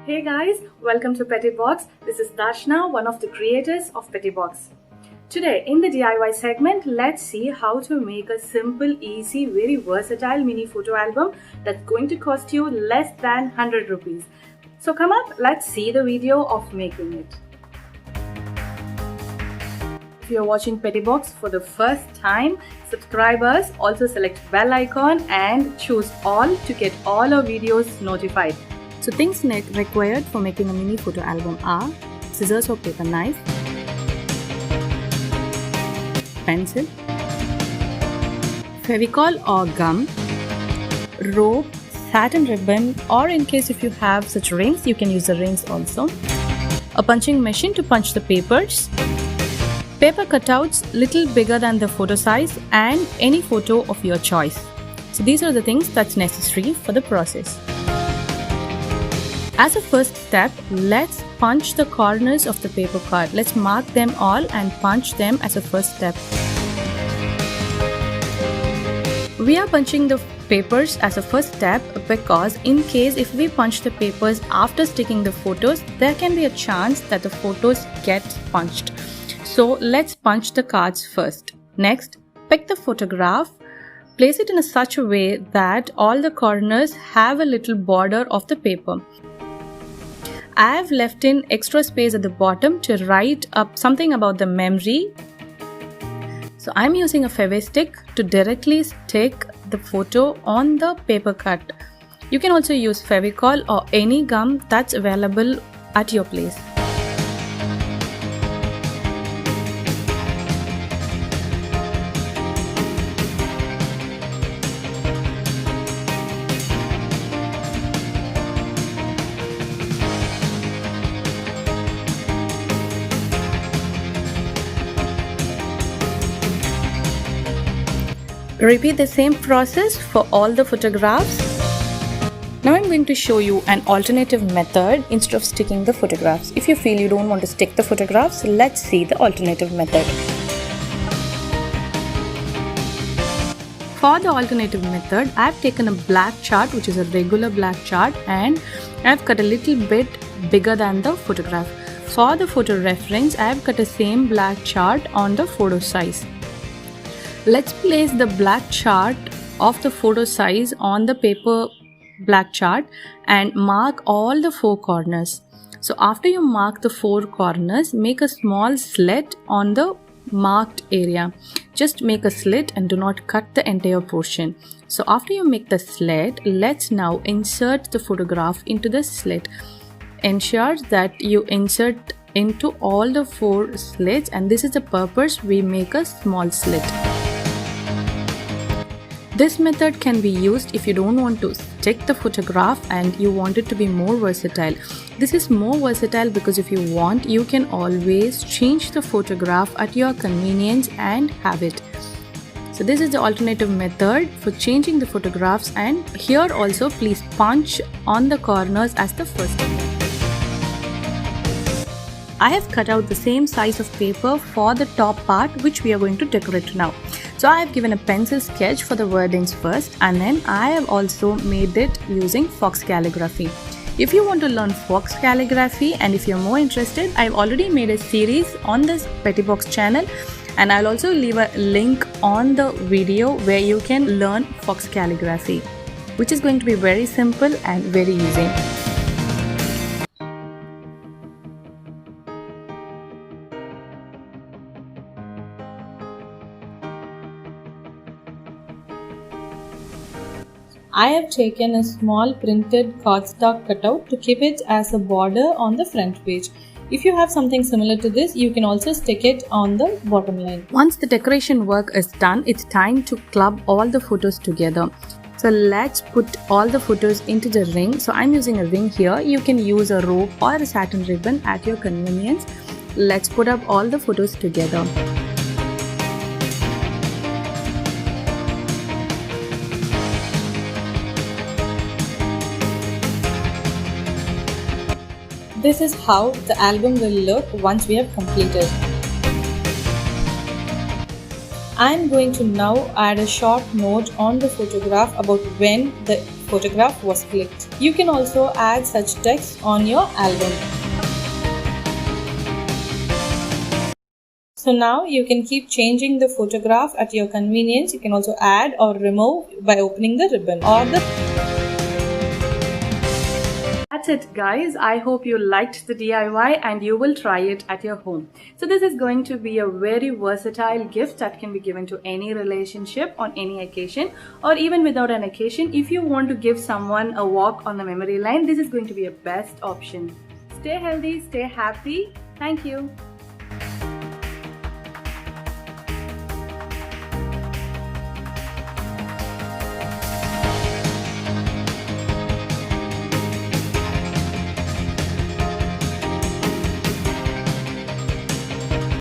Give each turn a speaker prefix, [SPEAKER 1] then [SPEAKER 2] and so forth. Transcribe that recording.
[SPEAKER 1] Hey guys, welcome to Pettybox. This is Darshna, one of the creators of Pettybox. Today in the DIY segment, let's see how to make a simple, easy, very versatile mini photo album that's going to cost you less than 100 rupees. So come up, let's see the video of making it. If you're watching Pettybox for the first time, subscribe us, also select bell icon and choose all to get all our videos notified. So things required for making a mini photo album are scissors or paper knife, pencil, Fevicol or gum, rope, satin ribbon, or in case if you have such rings, you can use the rings also, a punching machine to punch the papers, paper cutouts little bigger than the photo size, and any photo of your choice. So these are the things that's necessary for the process. As a first step, let's punch the corners of the paper card. Let's mark them all and punch them as a first step. We are punching the papers as a first step because in case if we punch the papers after sticking the photos, there can be a chance that the photos get punched. So let's punch the cards first. Next, pick the photograph. Place it in such a way that all the corners have a little border of the paper. I have left in extra space at the bottom to write up something about the memory. So I'm using a Fevistick to directly stick the photo on the paper cut. You can also use Fevicol or any gum that's available at your place. Repeat the same process for all the photographs. Now I'm going to show you an alternative method instead of sticking the photographs. If you feel you don't want to stick the photographs, let's see the alternative method. For the alternative method, I've taken a black chart, which is a regular black chart, and I've cut a little bit bigger than the photograph. For the photo reference, I've cut the same black chart on the photo size. Let's place the black chart of the photo size on the paper black chart and mark all the four corners. So after you mark the four corners, make a small slit on the marked area. Just make a slit and do not cut the entire portion. So after you make the slit, let's now insert the photograph into the slit. Ensure that you insert into all the four slits, and this is the purpose we make a small slit. This method can be used if you don't want to stick the photograph and you want it to be more versatile. This is more versatile because if you want, you can always change the photograph at your convenience and have it. So this is the alternative method for changing the photographs, and here also please punch on the corners as the first step. I have cut out the same size of paper for the top part which we are going to decorate now. So I have given a pencil sketch for the wordings first, and then I have also made it using fox calligraphy. If you want to learn fox calligraphy and if you're more interested, I've already made a series on this Pettybox channel, and I'll also leave a link on the video where you can learn fox calligraphy, which is going to be very simple and very easy. I have taken a small printed cardstock cutout to keep it as a border on the front page. If you have something similar to this, you can also stick it on the bottom line. Once the decoration work is done, it's time to club all the photos together. So let's put all the photos into the ring. So I'm using a ring here. You can use a rope or a satin ribbon at your convenience. Let's put up all the photos together. This is how the album will look once we have completed. I am going to now add a short note on the photograph about when the photograph was clicked. You can also add such text on your album. So now you can keep changing the photograph at your convenience. You can also add or remove by opening the ribbon or the... That's it guys. I hope you liked the DIY and you will try it at your home. So this is going to be a very versatile gift that can be given to any relationship on any occasion, or even without an occasion. If you want to give someone a walk on the memory lane, this is going to be a best option. Stay healthy, stay happy. Thank you.